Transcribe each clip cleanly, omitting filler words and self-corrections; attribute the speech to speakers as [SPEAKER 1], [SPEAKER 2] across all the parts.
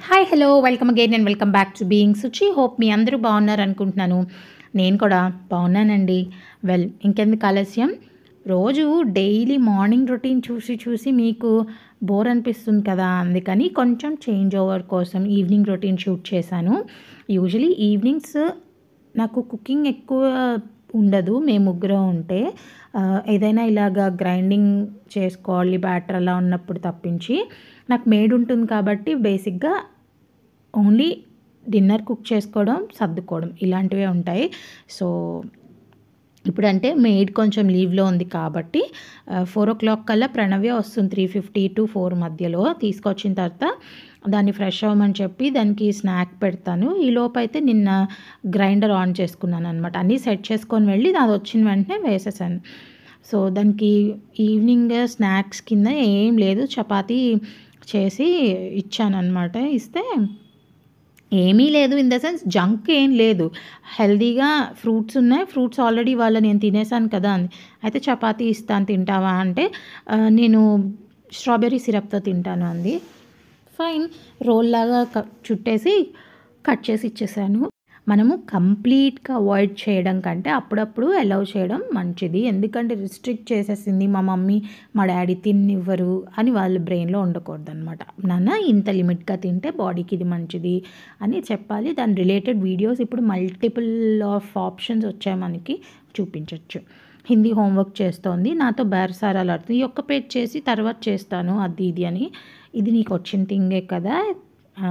[SPEAKER 1] Hi hello welcome again and welcome back to being Suchi. Hope మీ అందరూ బాగున్నారు అనుకుంటున్నాను. నేను కూడా బాగున్నానండి. ఇంకెందుకు ఆలస్యం, రోజు డైలీ మార్నింగ్ రొటీన్ చూసి చూసి మీకు బోర్ అనిపిస్తుంది కదా, అందుకని కొంచెం చేంజ్ ఓవర్ కోసం ఈవినింగ్ రొటీన్ షూట్ చేశాను. యూజువలీ ఈవినింగ్స్ నాకు కుకింగ్ ఎక్కువ ఉండదు. మేము ముగ్గురం ఉంటే ఏదైనా ఇలాగా గ్రైండింగ్ చేసుకోవాలి బ్యాటర్ అలా ఉన్నప్పుడు తప్పించి, నాకు మేడ్ ఉంటుంది కాబట్టి బేసిక్గా ఓన్లీ డిన్నర్ కుక్ చేసుకోవడం, సర్దుకోవడం ఇలాంటివే ఉంటాయి. సో ఇప్పుడంటే మెయిడ్ కొంచెం లీవ్లో ఉంది కాబట్టి 4:00 కల్లా ప్రణవ్య వస్తుంది. 3:50 to 4 మధ్యలో తీసుకొచ్చిన తర్వాత దాన్ని ఫ్రెష్ అవ్వమని చెప్పి దానికి స్నాక్ పెడతాను. ఈ లోపు అయితే నిన్న గ్రైండర్ ఆన్ చేసుకున్నాను అనమాట. అన్నీ సెట్ చేసుకొని వెళ్ళి అది వచ్చిన వెంటనే వేసేసాను. సో దానికి ఈవినింగ్ స్నాక్స్ కింద ఏం లేదు, చపాతీ చేసి ఇచ్చాను అనమాట. ఇస్తే ఏమీ లేదు, ఇన్ ద సెన్స్ జంక్ ఏం లేదు, హెల్దీగా ఫ్రూట్స్ ఉన్నాయి. ఫ్రూట్స్ ఆల్రెడీ నేను తినేసాను కదా అంది. అయితే చపాతీ ఇస్తాను తింటావా అంటే నేను స్ట్రాబెర్రీ సిరప్తో తింటాను అంది. ఫైన్, రోల్ లాగా చుట్టేసి కట్ చేసి ఇచ్చేసాను. మనము కంప్లీట్గా అవాయిడ్ చేయడం కంటే అప్పుడప్పుడు అలౌ చేయడం మంచిది. ఎందుకంటే రిస్ట్రిక్ట్ చేసేసింది మా మమ్మీ మా డాడీ తిన్నివ్వరు అని వాళ్ళ బ్రెయిన్లో ఉండకూడదు అనమాట. నాన్న ఇంత లిమిట్గా తింటే బాడీకి ఇది మంచిది అని చెప్పాలి. దాని రిలేటెడ్ వీడియోస్ ఇప్పుడు మల్టిపుల్ ఆఫ్ ఆప్షన్స్ వచ్చాయి, మనకి చూపించవచ్చు. హిందీ హోంవర్క్ చేస్తోంది, నాతో బేరసారాలు ఆడుతుంది. ఈ ఒక్క పేజ్ చేసి తర్వాత చేస్తాను అది ఇది అని. ఇది నీకు వచ్చిన థింగే కదా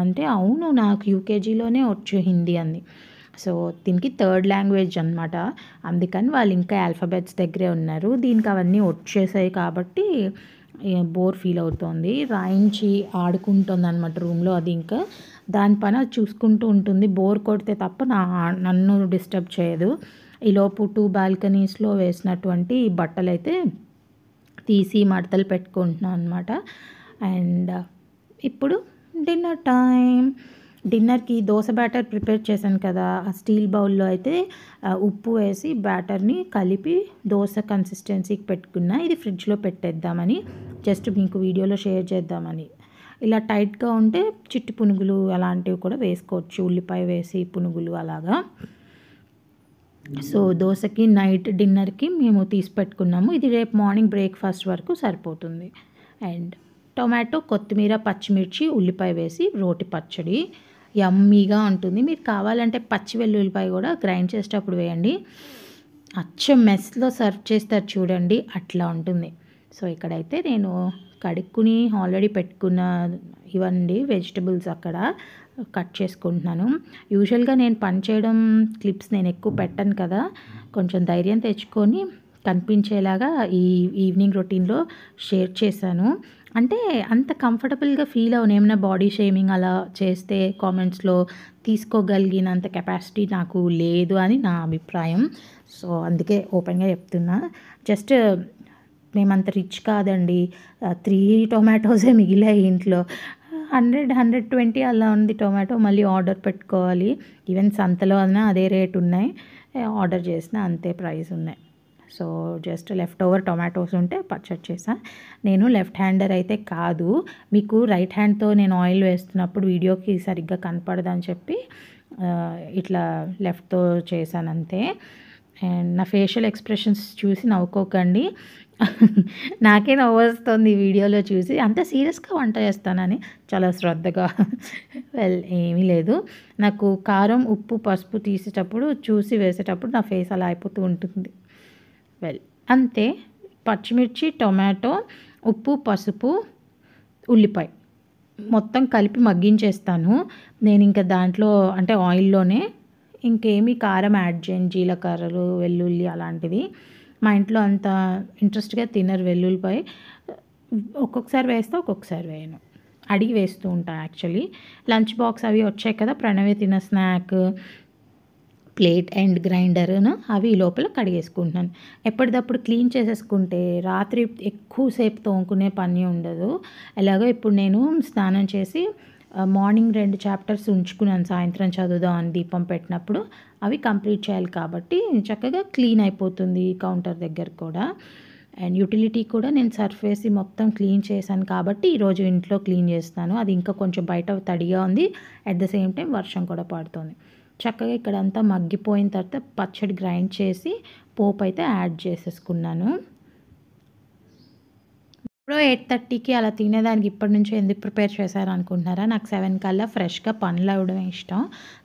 [SPEAKER 1] అంటే, అవును నాకు యూకేజీలోనే వచ్చు హిందీ అంది. సో దీనికి థర్డ్ లాంగ్వేజ్ అనమాట, అందుకని వాళ్ళు ఇంకా ఆల్ఫాబెట్స్ దగ్గరే ఉన్నారు. దీనికి అవన్నీ వచ్చేసాయి కాబట్టి బోర్ ఫీల్ అవుతుంది. రాయించి ఆడుకుంటుంది అనమాట రూమ్లో. అది ఇంకా దాని పని అది చూసుకుంటూ ఉంటుంది. బోర్ కొడితే తప్ప నన్ను డిస్టర్బ్ చేయదు. ఈలోపు 2 బాల్కనీస్లో వేసినటువంటి బట్టలు అయితే తీసి మడతలు పెట్టుకుంటున్నాను అనమాట. అండ్ ఇప్పుడు డిన్నర్ టైం. డిన్నర్కి దోశ బ్యాటర్ ప్రిపేర్ చేశాను కదా, ఆ స్టీల్ బౌల్లో అయితే ఉప్పు వేసి బ్యాటర్ని కలిపి దోశ కన్సిస్టెన్సీకి పెట్టుకున్నా. ఇది ఫ్రిడ్జ్లో పెట్టేద్దామని, జస్ట్ మీకు వీడియోలో షేర్ చేద్దామని. ఇలా టైట్గా ఉంటే చిట్టి పునుగులు అలాంటివి కూడా వేసుకోవచ్చు, ఉల్లిపాయ వేసి పునుగులు అలాగా. సో దోశకి నైట్ డిన్నర్కి మేము తీసి పెట్టుకున్నాము. ఇది రేపు మార్నింగ్ బ్రేక్ఫాస్ట్ వరకు సరిపోతుంది. అండ్ టొమాటో, కొత్తిమీర, పచ్చిమిర్చి, ఉల్లిపాయ వేసి రోటి పచ్చడి యమ్మీగా ఉంటుంది. మీరు కావాలంటే పచ్చి వెల్లుల్లిపాయ కూడా గ్రైండ్ చేసేటప్పుడు వేయండి. అచ్చం మెస్లో సర్వ్ చేస్తారు చూడండి, అట్లా ఉంటుంది. సో ఇక్కడైతే నేను కడుక్కుని ఆల్రెడీ పెట్టుకున్న ఇవన్నీ వెజిటబుల్స్ అక్కడ కట్ చేసుకుంటున్నాను. యూజువల్గా నేను పని చేయడం క్లిప్స్ నేను ఎక్కువ పెట్టను కదా, కొంచెం ధైర్యం తెచ్చుకొని కనిపించేలాగా ఈ ఈవినింగ్ రొటీన్లో షేర్ చేశాను. అంటే అంత కంఫర్టబుల్గా ఫీల్ అవును. ఏమైనా బాడీ షేమింగ్ అలా చేస్తే కామెంట్స్లో తీసుకోగలిగినంత కెపాసిటీ నాకు లేదు అని నా అభిప్రాయం. సో అందుకే ఓపెన్గా చెప్తున్నా. జస్ట్ మేమంత రిచ్ కాదండి. 3 టొమాటోసే మిగిలాయి ఇంట్లో. 100-120 అలా ఉంది టొమాటో. మళ్ళీ ఆర్డర్ పెట్టుకోవాలి. ఈవెన్ సంతలో అన్నా అదే రేట్ ఉన్నాయి, ఆర్డర్ చేసినా అంతే ప్రైస్ ఉన్నాయి. So just left over tomatoes ఉంటే పచ్చడి చేసా. నేను లెఫ్ట్ హ్యాండర్ అయితే కాదు, మీకు రైట్ హ్యాండ్తో నేను ఆయిల్ వేస్తున్నప్పుడు వీడియోకి సరిగ్గా కనపడదని చెప్పి ఇట్లా లెఫ్ట్తో చేశాను అంతే. అండ్ నా ఫేషియల్ ఎక్స్ప్రెషన్స్ చూసి నవ్వుకోకండి, నాకే నవ్వు వస్తుంది ఈ వీడియోలో చూసి. అంత సీరియస్గా వంట చేస్తానని చాలా శ్రద్ధగా. ఏమీ లేదు, నాకు కారం, ఉప్పు, పసుపు తీసేటప్పుడు చూసి వేసేటప్పుడు నా ఫేస్ అలా అయిపోతూ ఉంటుంది. అంతే. పచ్చిమిర్చి, టొమాటో, ఉప్పు, పసుపు, ఉల్లిపాయ మొత్తం కలిపి మగ్గించేస్తాను నేను. ఇంకా దాంట్లో అంటే ఆయిల్లోనే ఇంకేమీ కారం యాడ్ చేయను, జీలకర్రలు, వెల్లుల్లి అలాంటివి. మా ఇంట్లో అంత ఇంట్రెస్ట్గా తినరు వెల్లుల్లిపాయ. ఒక్కొక్కసారి వేస్తే ఒక్కొక్కసారి వేయను, అడిగి వేస్తూ ఉంటాను. యాక్చువల్లీ లంచ్ బాక్స్ అవి వచ్చాయి కదా, ప్రణవే తిన్న స్నాక్, ప్లేట్ అండ్ గ్రైండర్ను అవి ఈ లోపల కడిగేసుకుంటున్నాను. ఎప్పటికప్పుడు క్లీన్ చేసేసుకుంటే రాత్రి ఎక్కువసేపు తోముకునే పని ఉండదు. ఎలాగో ఇప్పుడు నేను స్నానం చేసి మార్నింగ్ 2 చాప్టర్స్ ఉంచుకున్నాను, సాయంత్రం చదువుదామని దీపం పెట్టినప్పుడు. అవి కంప్లీట్ చేయాలి కాబట్టి చక్కగా క్లీన్ అయిపోతుంది కౌంటర్ దగ్గర కూడా. అండ్ యూటిలిటీ కూడా నేను సర్ఫ్ వేసి మొత్తం క్లీన్ చేశాను కాబట్టి ఈరోజు ఇంట్లో క్లీన్ చేస్తాను. అది ఇంకా కొంచెం బయట తడిగా ఉంది. అట్ ద సేమ్ టైం వర్షం కూడా పడుతుంది. చక్కగా ఇక్కడంతా మగ్గిపోయిన తర్వాత పచ్చడి గ్రైండ్ చేసి పోపు అయితే యాడ్ చేసేసుకున్నాను. ఇప్పుడు 8:30కి అలా తినేదానికి ఇప్పటి నుంచే ఎందుకు ప్రిపేర్ చేశారు అనుకుంటున్నారా? నాకు 7 కల్లా ఫ్రెష్‌గా పనులు అవ్వడమే ఇష్టం.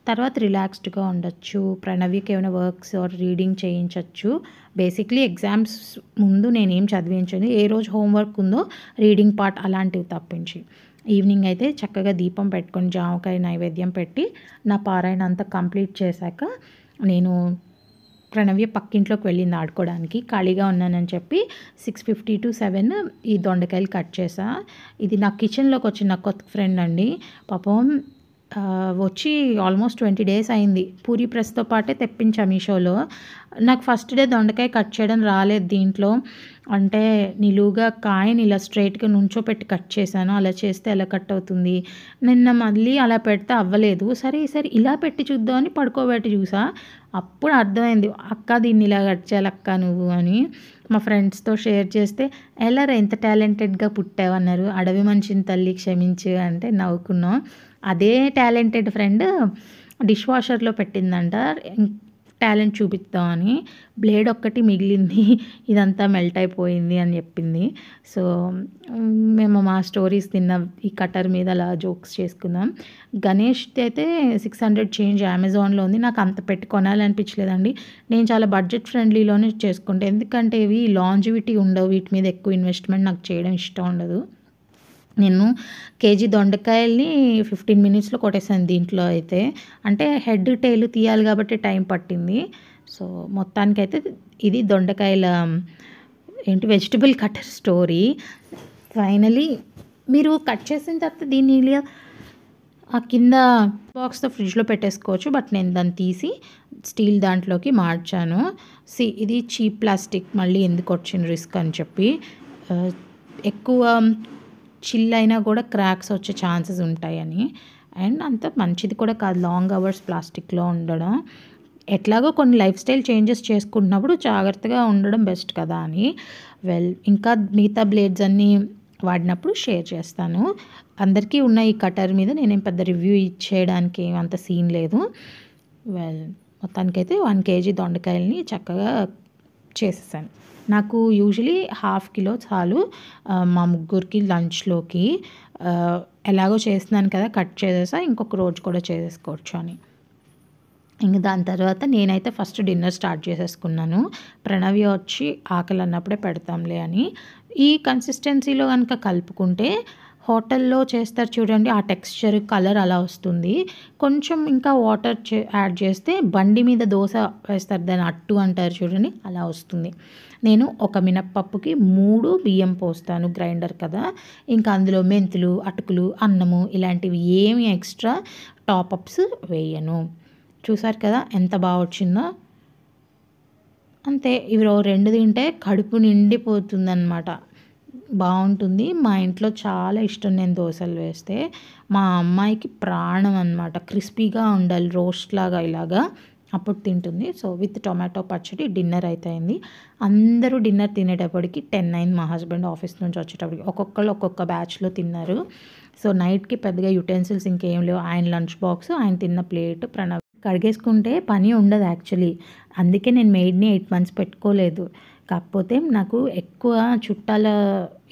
[SPEAKER 1] తర్వాత రిలాక్స్డ్‌గా ఉండొచ్చు. ప్రణవ్యకి ఏమైనా వర్క్స్ ఆర్ రీడింగ్ చేయించొచ్చు. బేసిక్‌లీ ఎగ్జామ్స్ ముందు నేనేం చదివించను. ఏ రోజు హోంవర్క్ ఉందో రీడింగ్ పార్ట్ అలాంటివి తప్పించి. ఈవినింగ్ అయితే చక్కగా దీపం పెట్టుకొని జామకాయ నైవేద్యం పెట్టి నా పారాయణ అంతా కంప్లీట్ చేశాక నేను ప్రణవ్య పక్కింట్లోకి వెళ్ళింది ఆడుకోవడానికి. ఖాళీగా ఉన్నానని చెప్పి 6:50 to 7 ఈ దొండకాయలు కట్ చేసా. ఇది నా కిచెన్లోకి వచ్చిన నా కొత్త ఫ్రెండ్ అండి. పాపం వచ్చి ఆల్మోస్ట్ 20 days అయింది. పూరీ ప్రెస్తో పాటే తెప్పించా మీషోలో. నాకు ఫస్ట్ డే దొండకాయ కట్ చేయడం రాలేదు దీంట్లో. అంటే నిలువుగా కాయని ఇలా స్ట్రైట్‌గా నుంచోపెట్టి కట్ చేశాను. అలా చేస్తే ఎలా కట్ అవుతుంది? నిన్న మళ్ళీ అలా పెడితే అవ్వలేదు. సరే ఈసారి ఇలా పెట్టి చూద్దామని పడుకోబెట్టి చూసా. అప్పుడు అర్థమైంది, అక్క దీన్ని ఇలా కట్ చేయాలి అక్క నువ్వు అని. మా ఫ్రెండ్స్‌తో షేర్ చేస్తే ఎలారా ఇంత టాలెంటెడ్‌గా పుట్టావన్నారు. అడవి మనిషిని తల్లి క్షమించు అంటే నవ్వుకున్నాం. అదే టాలెంటెడ్ ఫ్రెండ్ డిష్ వాషర్‌లో పెట్టిందంట టాలెంట్ చూపిద్దామని. బ్లేడ్ ఒక్కటి మిగిలింది. ఇదంతా మెల్ట్ అయిపోయింది అని చెప్పింది. సో మేము మా స్టోరీస్ తిన్న ఈ కటర్ మీద అలా జోక్స్ చేసుకున్నాం. గణేష్‌ది అయితే 600 చేంజ్ అమెజాన్‌లో ఉంది. నాకు అంత పెట్టి కొనాలనిపించలేదండి. నేను చాలా బడ్జెట్ ఫ్రెండ్లీలోనే చేసుకుంటా. ఎందుకంటే ఇవి లాంజివిటీ ఉండవు. వీటి మీద ఎక్కువ ఇన్వెస్ట్మెంట్ నాకు చేయడం ఇష్టం ఉండదు. నేను కేజీ దొండకాయల్ని 15 మినిట్స్‌లో కొట్టేసాను దీంట్లో అయితే. అంటే హెడ్, టెయిల్ తీయాలి కాబట్టి టైం పట్టింది. సో మొత్తానికైతే ఇది దొండకాయల వెజిటబుల్ కటర్ స్టోరీ. ఫైనలీ మీరు కట్ చేసిన తర్వాత దీన్ని ఇలా ఆ కింద బాక్స్‌తో ఫ్రిడ్జ్‌లో పెట్టేసుకోవచ్చు. బట్ నేను దాన్ని తీసి స్టీల్ దాంట్లోకి మార్చాను. ఇది చీప్ ప్లాస్టిక్ మళ్ళీ ఎందుకు వచ్చిన రిస్క్ అని చెప్పి. ఎక్కువ చిల్ అయినా కూడా క్రాక్స్ వచ్చే ఛాన్సెస్ ఉంటాయని. అండ్ అంత మంచిది కూడా కాదు లాంగ్ అవర్స్ ప్లాస్టిక్‌లో ఉండడం. ఎట్లాగో కొన్ని లైఫ్ స్టైల్ చేంజెస్ చేసుకుంటున్నప్పుడు జాగ్రత్తగా ఉండడం బెస్ట్ కదా అని. ఇంకా మిగతా బ్లేడ్స్ అన్నీ వాడినప్పుడు షేర్ చేస్తాను. అందరికీ ఉన్న ఈ కటర్ మీద నేనేం పెద్ద రివ్యూ ఇచ్చేయడానికి అంత సీన్ లేదు. మొత్తానికైతే 1 kg దొండకాయలని చక్కగా చేసేసాను. నాకు యూజువలీ 1/2 kg చాలు మా ముగ్గురికి లంచ్‌లోకి. ఎలాగో చేస్తున్నాను కదా కట్ చేసేసా. ఇంకొక రోజు కూడా చేసేసుకోవచ్చు అని. ఇంక దాని తర్వాత నేనైతే ఫస్ట్ డిన్నర్ స్టార్ట్ చేసేసుకున్నాను. ప్రణవ్య వచ్చి ఆకలి అన్నప్పుడే పెడతాంలే అని. ఈ కన్సిస్టెన్సీలో కనుక కలుపుకుంటే హోటల్లో చేస్తారు చూడండి, ఆ టెక్స్చర్, కలర్ అలా వస్తుంది. కొంచెం ఇంకా వాటర్ యాడ్ చేస్తే బండి మీద దోశ వేస్తారు, దాన్ని అట్టు అంటారు చూడండి, అలా వస్తుంది. నేను ఒక మినప్పప్పుకి 3 బియ్యం పోస్తాను, గ్రైండర్ కదా. ఇంకా అందులో మెంతులు, అటుకులు, అన్నము ఇలాంటివి ఏమి ఎక్స్ట్రా టాపప్స్ వేయను. చూసారు కదా ఎంత బాగా వచ్చిందో. అంతే, ఇవి 2 తింటే కడుపు నిండిపోతుందన్నమాట. బాగుంటుంది. మా ఇంట్లో చాలా ఇష్టం నేను దోశలు వేస్తే. మా అమ్మాయికి ప్రాణం అనమాట. క్రిస్పీగా ఉండాలి, రోస్ట్ లాగా ఇలాగా, అప్పుడు తింటుంది. సో విత్ టొమాటో పచ్చడి డిన్నర్ అయితే అయింది. అందరూ డిన్నర్ తినేటప్పటికి 10 అయింది. మా హస్బెండ్ ఆఫీస్ నుంచి వచ్చేటప్పటికి ఒక్కొక్కళ్ళు ఒక్కొక్క బ్యాచ్లో తిన్నారు. సో నైట్కి పెద్దగా యుటెన్సిల్స్ ఇంకేం లేవు. ఆయన లంచ్ బాక్స్, ఆయన తిన్న ప్లేట్ ప్రణవ్ కడిగేసుకుంటే పని ఉండదు యాక్చువల్లీ. అందుకే నేను మెయిడ్ని 8 months పెట్టుకోలేదు. కాకపోతే నాకు ఎక్కువ చుట్టాల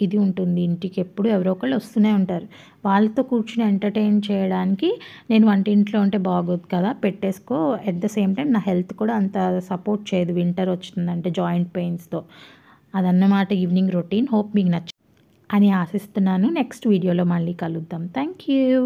[SPEAKER 1] ఇది ఉంటుంది ఇంటికి, ఎప్పుడు ఎవరో ఒకళ్ళు వస్తూనే ఉంటారు. వాళ్ళతో కూర్చుని ఎంటర్టైన్ చేయడానికి నేను వంటింట్లో ఉంటే బాగోదు కదా, పెట్టేసుకో. ఎట్ ద సేమ్ టైం నా హెల్త్ కూడా అంత సపోర్ట్ చేయదు వింటర్ వచ్చిందంటే జాయింట్ పెయిన్స్తో. అదన్నమాట ఈవినింగ్ రొటీన్. హోప్ మీకు అని ఆశిస్తున్నాను. నెక్స్ట్ వీడియోలో మళ్ళీ కలుద్దాం. Thank you.